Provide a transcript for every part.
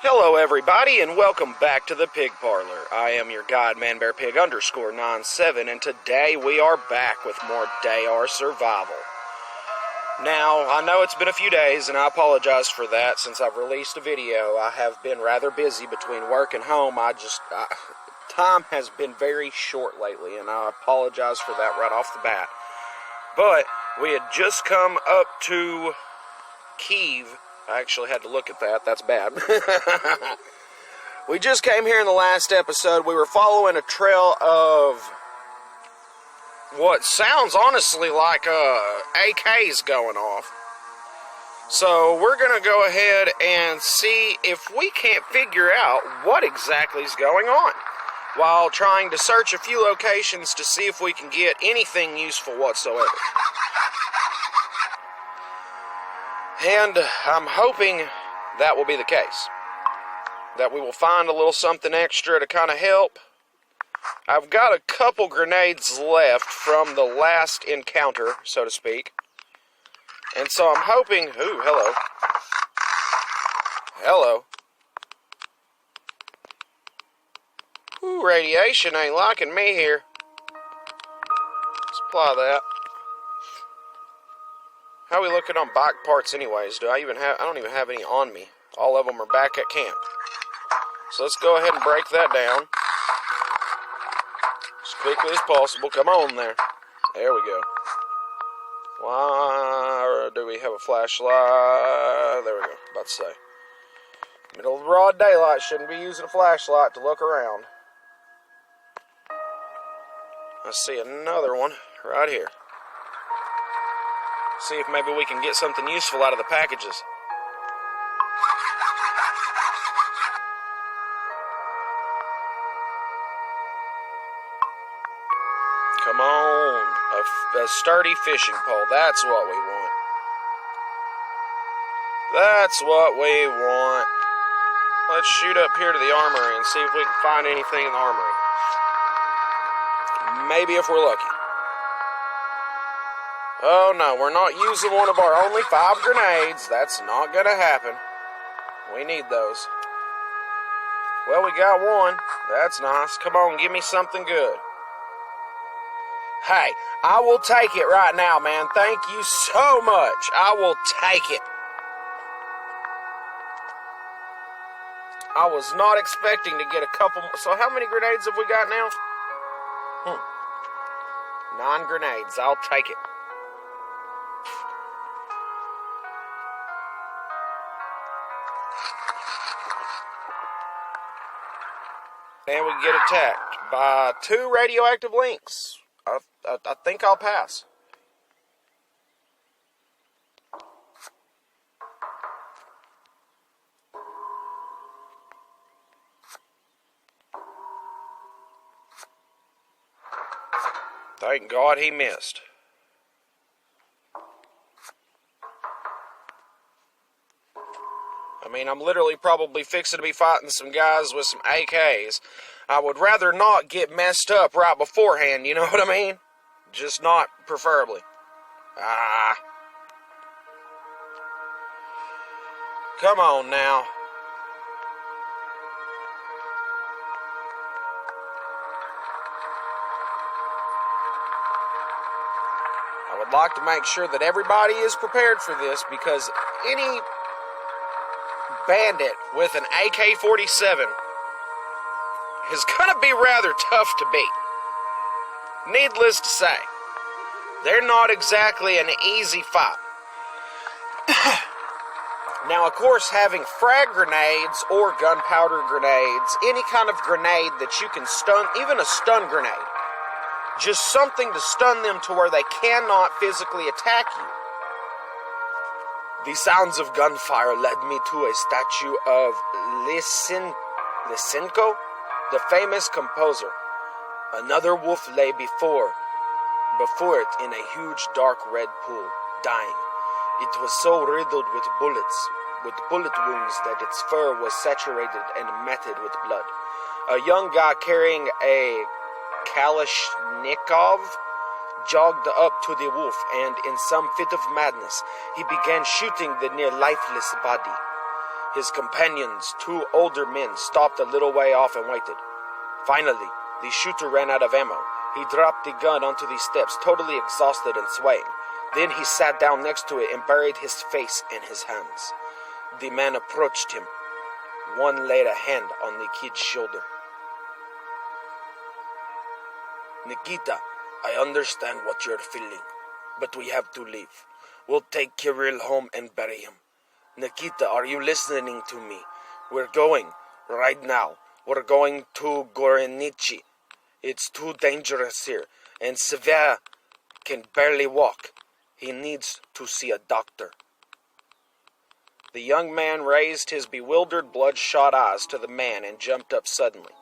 Hello everybody, and welcome back to the Pig Parlor. I am your guide, manbearpig_97, and today we are back with more Day R Survival. Now, I know it's been a few days, and I apologize for that since I've released a video. I have been rather busy between work and home. Time has been very short lately, and I apologize for that right off the bat. But we had just come up to Kiev. I actually had to look at that. That's bad. We just came here in the last episode. We were following a trail of what sounds honestly like AKs going off. So we're going to go ahead and see if we can't figure out what exactly is going on, while trying to search a few locations to see if we can get anything useful whatsoever. And I'm hoping that will be the case. That we will find a little something extra to kind of help. I've got a couple grenades left from the last encounter, so to speak. And so I'm hoping... Ooh, hello. Hello. Ooh, radiation ain't liking me here. Let's apply that. How are we looking on bike parts anyways? I don't even have any on me. All of them are back at camp. So let's go ahead and break that down. As quickly as possible. Come on there. There we go. Why do we have a flashlight? There we go. About to say. Middle of broad daylight. Shouldn't be using a flashlight to look around. I see another one right here. See if maybe we can get something useful out of the packages. Come on. A sturdy fishing pole. That's what we want. That's what we want. Let's shoot up here to the armory and see if we can find anything in the armory. Maybe if we're lucky. Oh no, we're not using one of our only 5 grenades. That's not gonna happen. We need those. Well, we got one. That's nice. Come on, give me something good. Hey, I will take it right now, man. Thank you so much. I will take it. I was not expecting to get a couple more. So how many grenades have we got now? 9 grenades. I'll take it. And we get attacked by 2 radioactive links. I think I'll pass. Thank God he missed. I mean, I'm literally probably fixing to be fighting some guys with some AKs. I would rather not get messed up right beforehand, you know what I mean? Just not preferably. Come on now. I would like to make sure that everybody is prepared for this, because any bandit with an AK-47 is going to be rather tough to beat. Needless to say, they're not exactly an easy fight. Now, of course, having frag grenades or gunpowder grenades, any kind of grenade that you can stun, even a stun grenade, just something to stun them to where they cannot physically attack you. The sounds of gunfire led me to a statue of Lysenko, the famous composer. Another wolf lay before it in a huge dark red pool, dying. It was so riddled with bullets, with bullet wounds that its fur was saturated and matted with blood. A young guy carrying a Kalashnikov jogged up to the wolf, and in some fit of madness, he began shooting the near lifeless body. His companions, two older men, stopped a little way off and waited. Finally, the shooter ran out of ammo. He dropped the gun onto the steps, totally exhausted and swaying. Then he sat down next to it and buried his face in his hands. The man approached him. One laid a hand on the kid's shoulder. "Nikita, I understand what you're feeling, but we have to leave. We'll take Kirill home and bury him. Nikita, are you listening to me? We're going, right now. We're going to Gorenichi. It's too dangerous here, and Severa can barely walk. He needs to see a doctor." The young man raised his bewildered, bloodshot eyes to the man and jumped up suddenly.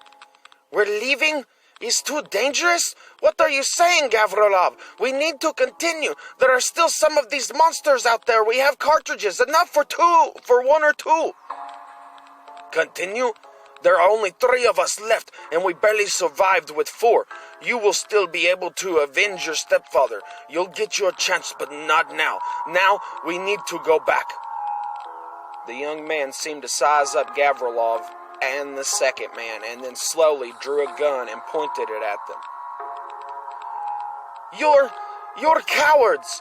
"We're leaving? It's too dangerous? What are you saying, Gavrilov? We need to continue. There are still some of these monsters out there. We have cartridges, enough for one or two. Continue? There are only 3 of us left, and we barely survived with 4. You will still be able to avenge your stepfather. You'll get your chance, but not now. Now, we need to go back." The young man seemed to size up Gavrilov and the second man, and then slowly drew a gun and pointed it at them. You're cowards!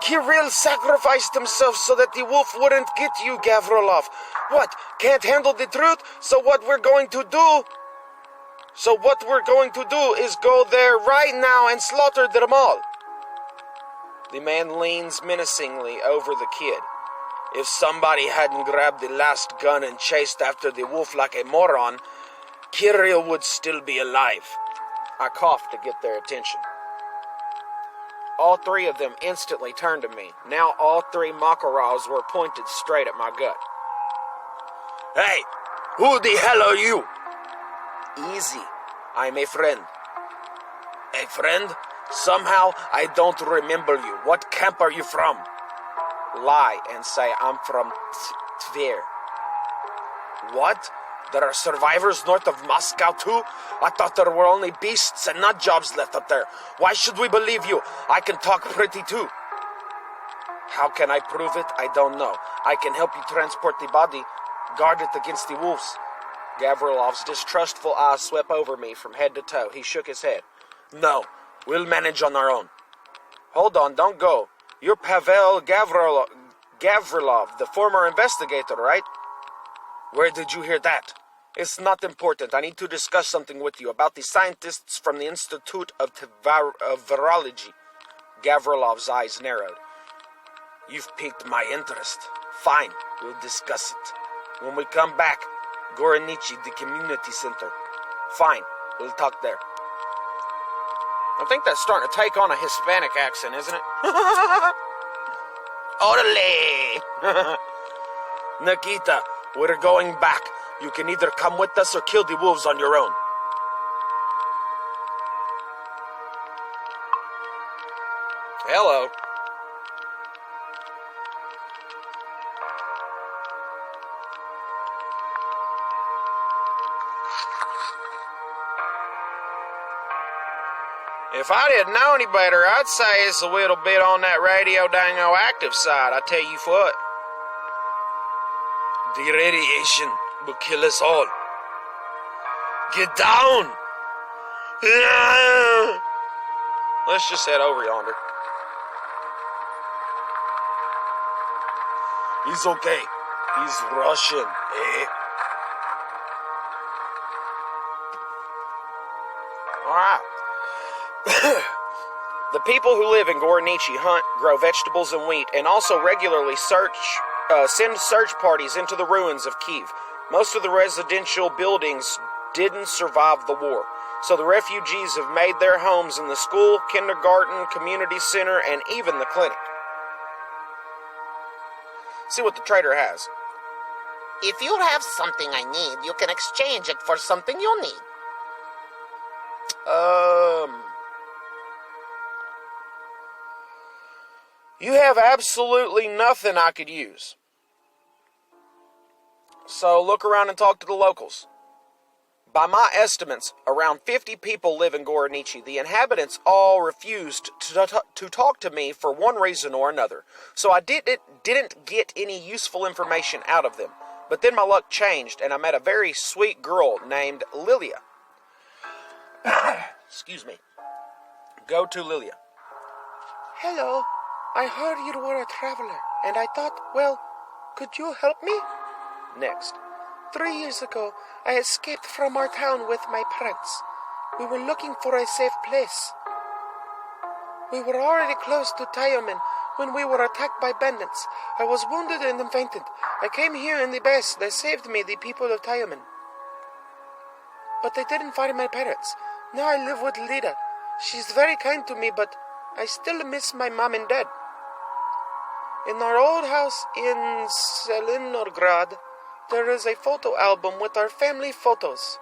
Kirill sacrificed himself so that the wolf wouldn't get you, Gavrilov. What, can't handle the truth? So what we're going to do is go there right now and slaughter them all. The man leans menacingly over the kid. If somebody hadn't grabbed the last gun and chased after the wolf like a moron, Kirill would still be alive. I coughed to get their attention. All 3 of them instantly turned to me. Now all 3 Makarovs were pointed straight at my gut. "Hey, who the hell are you?" "Easy. I'm a friend." "A friend? Somehow I don't remember you. What camp are you from?" Lie and say I'm from Tver. "What? There are survivors north of Moscow too? I thought there were only beasts and nut jobs left up there. Why should we believe you? I can talk pretty too." "How can I prove it? I don't know. I can help you transport the body. Guard it against the wolves." Gavrilov's distrustful eyes swept over me from head to toe. He shook his head. "No, we'll manage on our own." "Hold on, don't go. You're Pavel Gavrilov, the former investigator, right?" "Where did you hear that?" "It's not important. I need to discuss something with you about the scientists from the Institute of Virology." Gavrilov's eyes narrowed. "You've piqued my interest. Fine, we'll discuss it. When we come back, Gorenichi, the community center. Fine, we'll talk there." I think that's starting to take on a Hispanic accent, isn't it? Orale! "Nikita, we're going back. You can either come with us or kill the wolves on your own." Hello. If I didn't know any better, I'd say it's a little bit on that radioactive side, I tell you what. "The radiation will kill us all. Get down!" Let's just head over yonder. "He's okay. He's Russian, eh?" Alright. The people who live in Gorenichi hunt, grow vegetables and wheat, and also regularly send search parties into the ruins of Kiev. Most of the residential buildings didn't survive the war, so the refugees have made their homes in the school, kindergarten, community center, and even the clinic. See what the trader has. "If you have something I need, you can exchange it for something you need." You have absolutely nothing I could use. So look around and talk to the locals. By my estimates, around 50 people live in Goronichi. The inhabitants all refused to talk to me for one reason or another, so I didn't get any useful information out of them. But then my luck changed, and I met a very sweet girl named Lilia. Excuse me. Go to Lilia. Hello, I heard you were a traveler, and I thought, well, could you help me? Next. 3 years ago, I escaped from our town with my parents. We were looking for a safe place. We were already close to Tayomen when we were attacked by bandits. I was wounded and fainted. I came here in the base. They saved me, the people of Tayomen. But they didn't find my parents. Now I live with Lida. She's very kind to me, but I still miss my mom and dad. In our old house in Selinorgrad, there is a photo album with our family photos.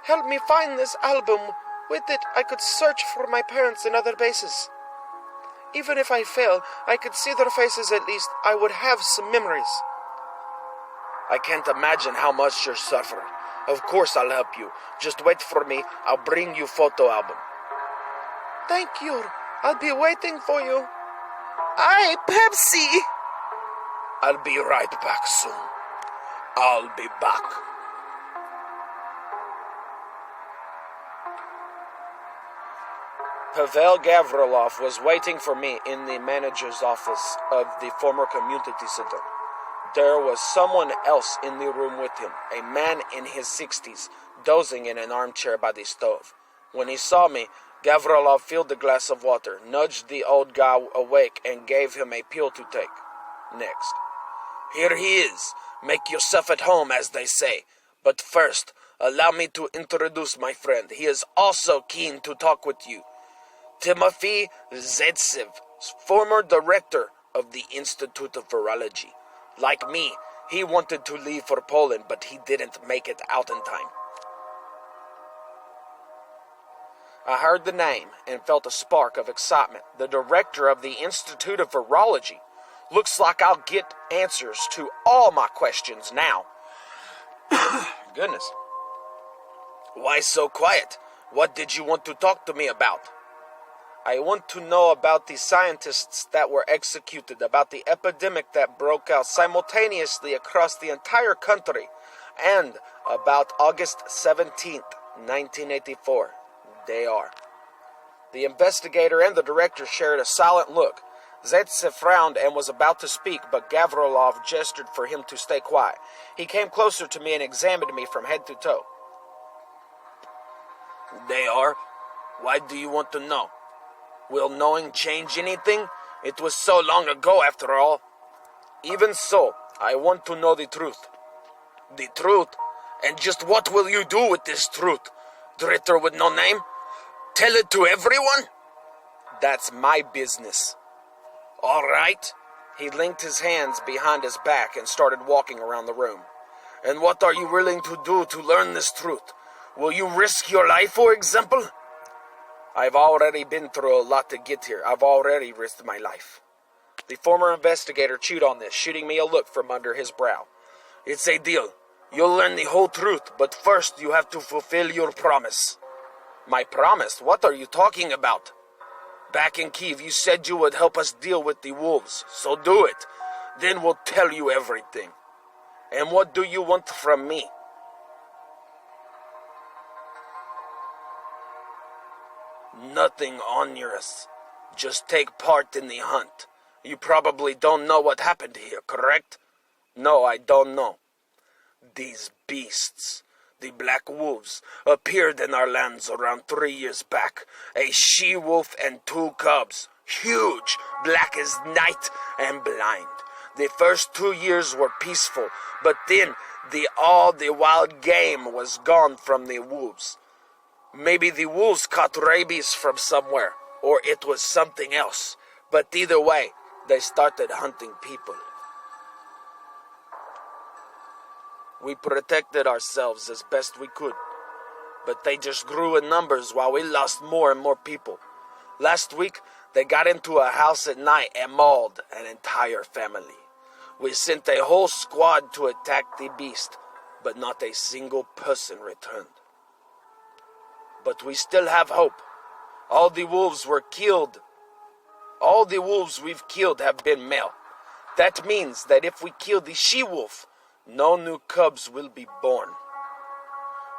Help me find this album. With it, I could search for my parents in other bases. Even if I fail, I could see their faces at least. I would have some memories. I can't imagine how much you're suffering. Of course I'll help you. Just wait for me. I'll bring you photo album. Thank you. I'll be waiting for you. Aye, Pepsi! I'll be right back soon. I'll be back. Pavel Gavrilov was waiting for me in the manager's office of the former community center. There was someone else in the room with him, a man in his 60s, dozing in an armchair by the stove. When he saw me, Gavrilov filled the glass of water, nudged the old guy awake, and gave him a pill to take. Next. Here he is. Make yourself at home, as they say. But first, allow me to introduce my friend. He is also keen to talk with you. Timothy Zaitsev, former director of the Institute of Virology. Like me, he wanted to leave for Poland, but he didn't make it out in time. I heard the name and felt a spark of excitement. The director of the Institute of Virology. Looks like I'll get answers to all my questions now. Goodness. Why so quiet? What did you want to talk to me about? I want to know about the scientists that were executed, about the epidemic that broke out simultaneously across the entire country, and about August 17th, 1984. They are. The investigator and the director shared a silent look. Zaitsev frowned and was about to speak, but Gavrilov gestured for him to stay quiet. He came closer to me and examined me from head to toe. They are? Why do you want to know? Will knowing change anything? It was so long ago, after all. Even so, I want to know the truth. The truth? And just what will you do with this truth? Dritter with no name? Tell it to everyone? That's my business. All right. He linked his hands behind his back and started walking around the room. And what are you willing to do to learn this truth? Will you risk your life, for example? I've already been through a lot to get here. I've already risked my life. The former investigator chewed on this, shooting me a look from under his brow. It's a deal. You'll learn the whole truth, but first you have to fulfill your promise. My promise? What are you talking about? Back in Kiev, you said you would help us deal with the wolves, so do it. Then we'll tell you everything. And what do you want from me? Nothing onerous. Just take part in the hunt. You probably don't know what happened here, correct? No, I don't know. These beasts, the black wolves, appeared in our lands around 3 years back. A she-wolf and 2 cubs. Huge, black as night, and blind. The first 2 years were peaceful, but then all the wild game was gone from the wolves. Maybe the wolves caught rabies from somewhere, or it was something else. But either way, they started hunting people. We protected ourselves as best we could, but they just grew in numbers while we lost more and more people. Last week, they got into a house at night and mauled an entire family. We sent a whole squad to attack the beast, but not a single person returned. But we still have hope. All the wolves were killed. All the wolves we've killed have been male. That means that if we kill the she-wolf, no new cubs will be born.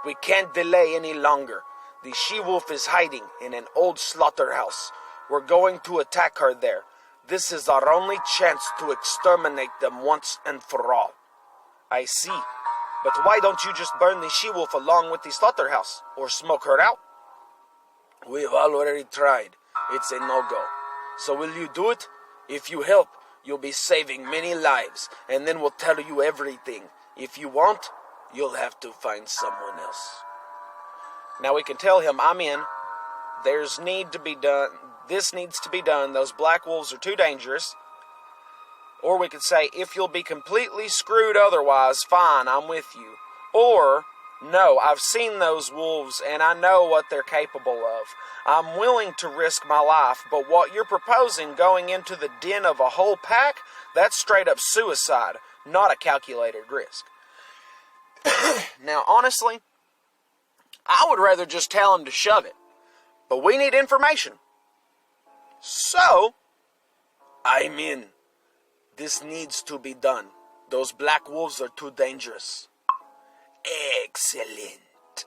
We can't delay any longer. The she-wolf is hiding in an old slaughterhouse. We're going to attack her there. This is our only chance to exterminate them once and for all. I see. But why don't you just burn the she-wolf along with the slaughterhouse, or smoke her out? We've already tried. It's a no-go. So will you do it? If you help, you'll be saving many lives, and then we'll tell you everything. If you won't, you'll have to find someone else. Now we can tell him, I'm in. This needs to be done. Those black wolves are too dangerous. Or we could say, if you'll be completely screwed otherwise, fine, I'm with you. Or, no, I've seen those wolves and I know what they're capable of. I'm willing to risk my life, but what you're proposing, going into the den of a whole pack, that's straight up suicide, not a calculated risk. Now, honestly, I would rather just tell him to shove it. But we need information. So, I'm in. This needs to be done. Those black wolves are too dangerous. Excellent.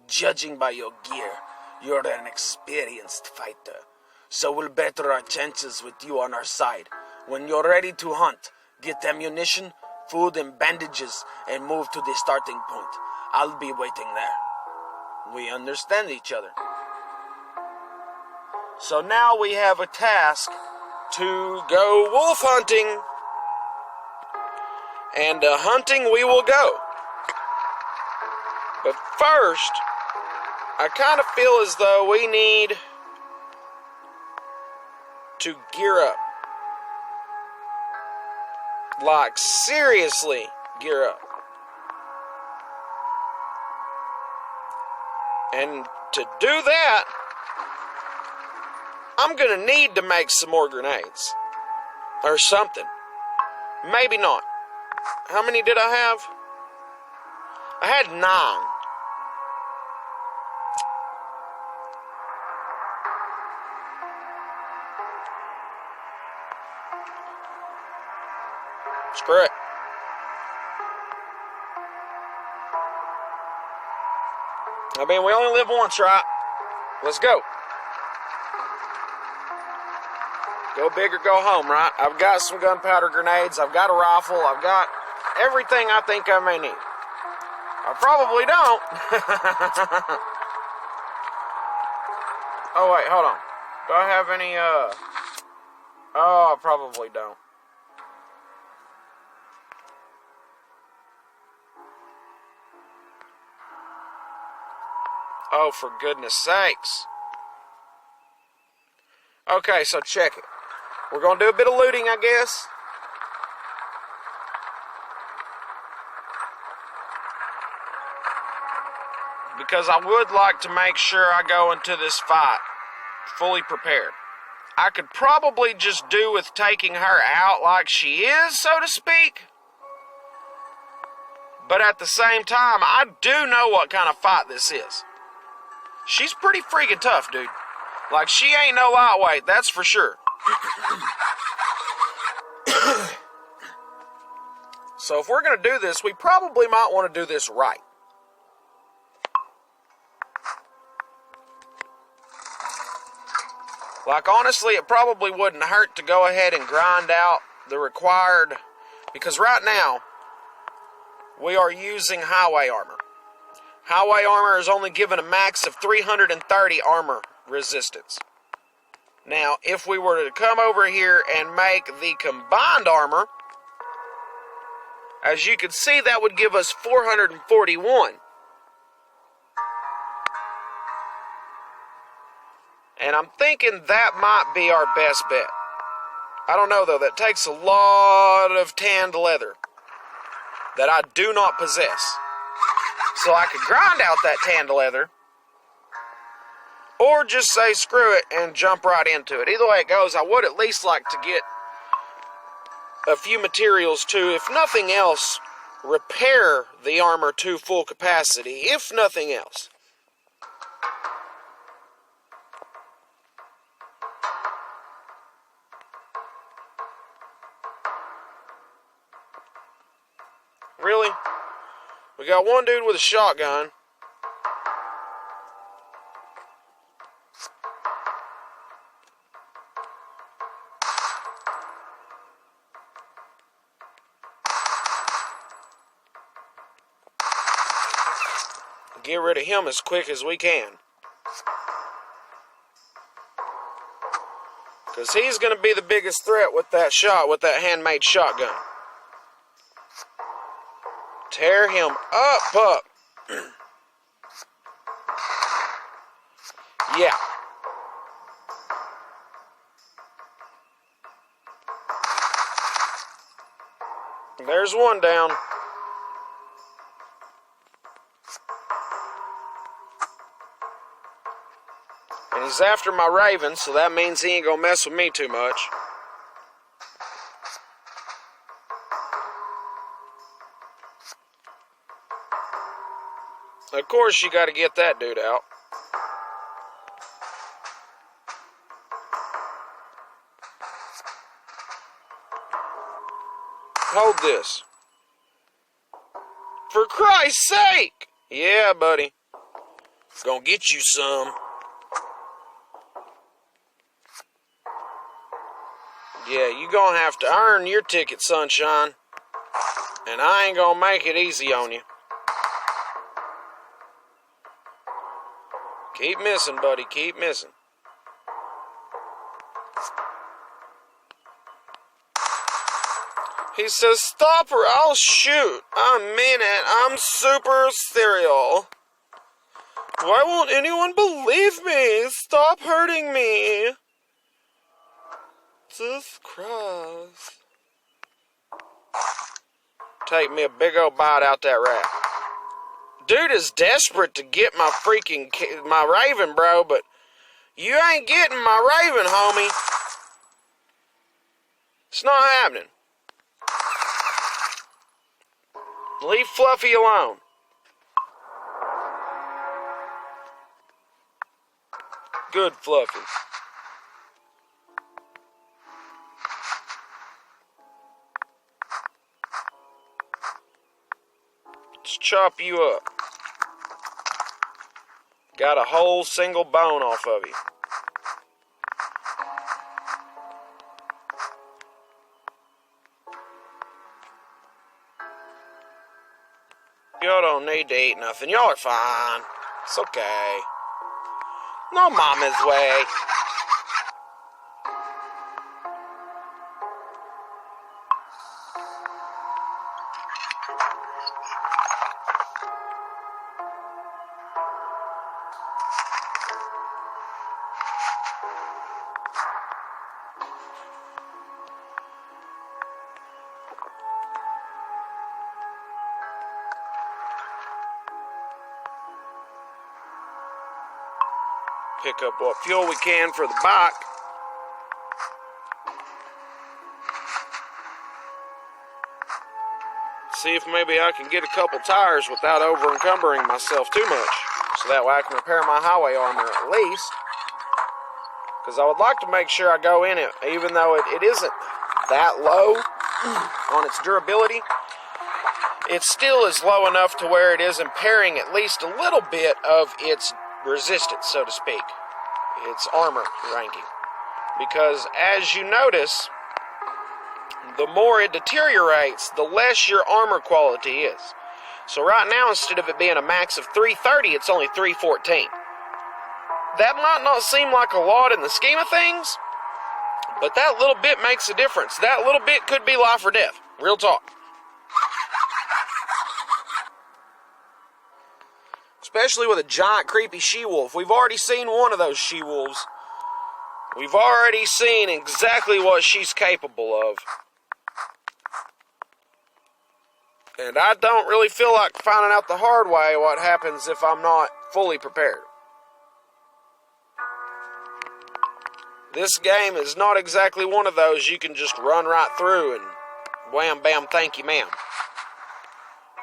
Judging by your gear, you're an experienced fighter. So we'll better our chances with you on our side. When you're ready to hunt, get ammunition, food, and bandages, and move to the starting point. I'll be waiting there. We understand each other. So now we have a task to go wolf hunting. And hunting we will go. But first, I kind of feel as though we need to gear up. Like, seriously, gear up. And to do that, I'm going to need to make some more grenades. Or something. Maybe not. How many did I have? I had 9. Screw it. I mean, we only live once, right? Let's go. Go big or go home, right? I've got some gunpowder grenades. I've got a rifle. I've got everything I think I may need. I probably don't. Oh, wait, hold on. Do I have any, Oh, I probably don't. Oh, for goodness sakes. Okay, so check it. We're going to do a bit of looting, I guess. Because I would like to make sure I go into this fight fully prepared. I could probably just do with taking her out like she is, so to speak. But at the same time, I do know what kind of fight this is. She's pretty freaking tough, dude. Like, she ain't no lightweight, that's for sure. So if we're going to do this, we probably might want to do this right. Like, honestly, it probably wouldn't hurt to go ahead and grind out the required... Because right now, we are using highway armor. Highway armor is only given a max of 330 armor resistance. Now, if we were to come over here and make the combined armor, as you can see, that would give us 441. And I'm thinking that might be our best bet. I don't know, though. That takes a lot of tanned leather that I do not possess. So I could grind out that tanned leather, or just say screw it and jump right into it. Either way it goes, I would at least like to get a few materials to, if nothing else, repair the armor to full capacity, if nothing else. Really? We got one dude with a shotgun. Get rid of him as quick as we can. Because he's going to be the biggest threat with that handmade shotgun. Tear him up. Yeah. There's one down. And he's after my Raven, so that means he ain't gonna mess with me too much. Of course, you gotta get that dude out. Hold this. For Christ's sake! Yeah, buddy. Gonna get you some. Yeah, you gonna have to earn your ticket, sunshine. And I ain't gonna make it easy on you. Keep missing, buddy. Keep missing. He says, stop or I'll shoot. I mean it. I'm super serial. Why won't anyone believe me? Stop hurting me. Jesus Christ. Take me a big old bite out that rat. Dude is desperate to get my Raven, bro, but you ain't getting my Raven, homie. It's not happening. Leave Fluffy alone. Good Fluffy. Let's chop you up. Got a whole single bone off of you. Y'all don't need to eat nothing. Y'all are fine. It's okay. No mama's way. Pick up what fuel we can for the bike. See if maybe I can get a couple tires without over-encumbering myself too much. So that way I can repair my highway armor at least. Because I would like to make sure I go in it, even though it isn't that low on its durability. It still is low enough to where it is impairing at least a little bit of its resistance, so to speak. Its armor ranking. Because as you notice, the more it deteriorates, the less your armor quality is. So right now, instead of it being a max of 330, it's only 314. That might not seem like a lot in the scheme of things, but that little bit makes a difference. That little bit could be life or death. Real talk. Especially with a giant, creepy she-wolf. We've already seen one of those she-wolves. We've already seen exactly what she's capable of. And I don't really feel like finding out the hard way what happens if I'm not fully prepared. This game is not exactly one of those you can just run right through and Wham, bam, thank you, ma'am.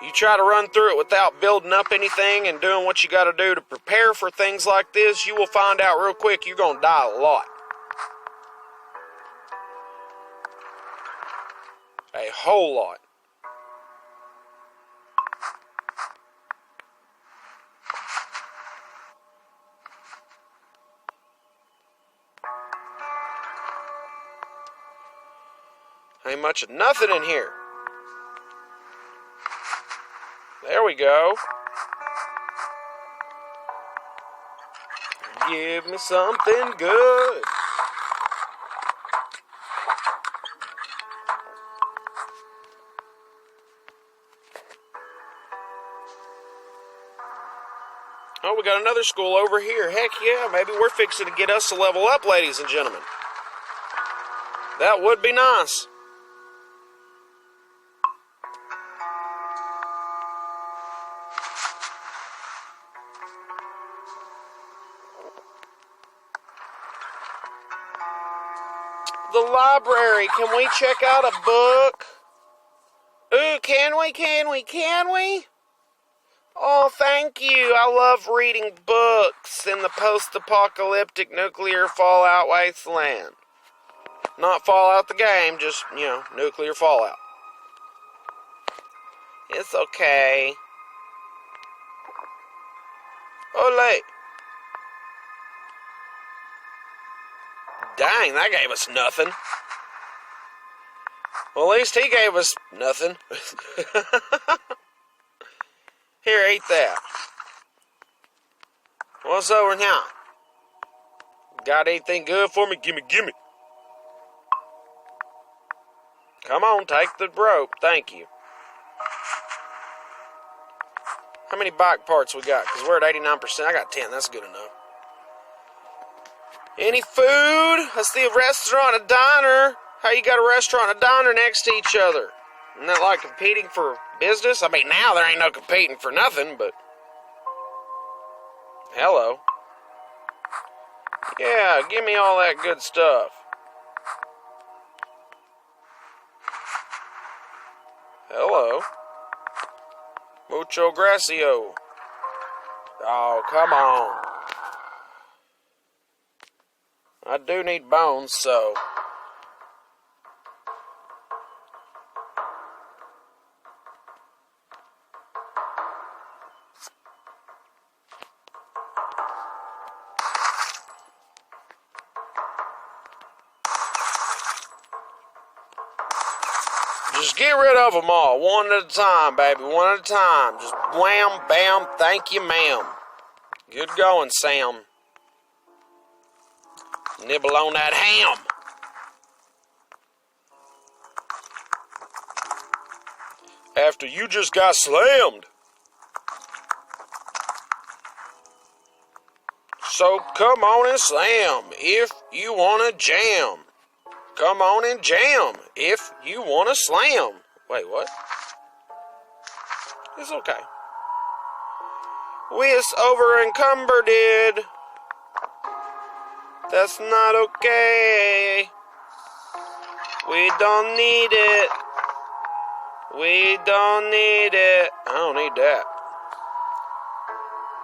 You try to run through it without building up anything and doing what you got to do to prepare for things like this, you will find out real quick you're going to die a lot. A whole lot. Ain't much of nothing in here. There we go. Give me something good. Oh, we got another school over here. Heck yeah, maybe we're fixing to get us a level up, ladies and gentlemen. That would be nice. The library. Can we check out a book? Ooh, can we? Oh, thank you. I love reading books in the post-apocalyptic nuclear fallout wasteland. Not Fallout the game, just, nuclear fallout. It's okay. Ole. Dang, that gave us nothing. Well, at least he gave us nothing. Here, eat that. What's over now? Got anything good for me? Gimme. Come on, take the rope. Thank you. How many bike parts we got? Because we're at 89%. I got 10. That's good enough. Any food? I see a restaurant, a diner. How you got a restaurant and a diner next to each other? Isn't that like competing for business? I mean, now there ain't no competing for nothing, but... Hello. Yeah, give me all that good stuff. Hello. Mucho gracio. Oh, come on. I do need bones, so... Just get rid of them all, one at a time, baby, one at a time. Just wham, bam, thank you, ma'am. Good going, Sam. Nibble on that ham. After you just got slammed. So come on and slam if you want to jam. Come on and jam if you want to slam. Wait, what? It's okay. We's over encumbered. That's not okay. We don't need it. We don't need it. I don't need that.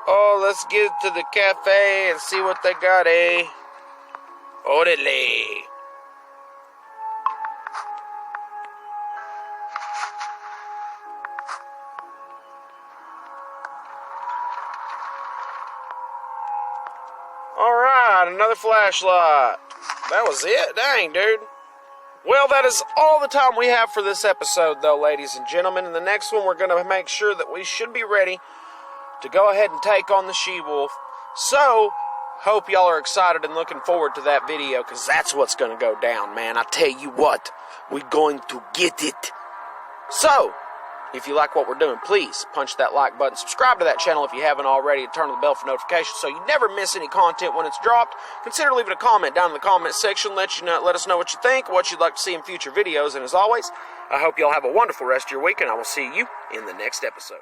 Oh, let's get to the cafe and see what they got, eh? Orderly. Alright, another flashlight. That was it? Dang, dude. Well, that is all the time we have for this episode, though, ladies and gentlemen. In the next one, we're going to make sure that we should be ready to go ahead and take on the she-wolf. So, hope y'all are excited and looking forward to that video, because that's what's going to go down, man. I tell you what, we're going to get it. So, if you like what we're doing, please punch that like button. Subscribe to that channel if you haven't already, and turn on the bell for notifications so you never miss any content when it's dropped. Consider leaving a comment down in the comment section. Let us know what you think, what you'd like to see in future videos. And as always, I hope y'all have a wonderful rest of your week, and I will see you in the next episode.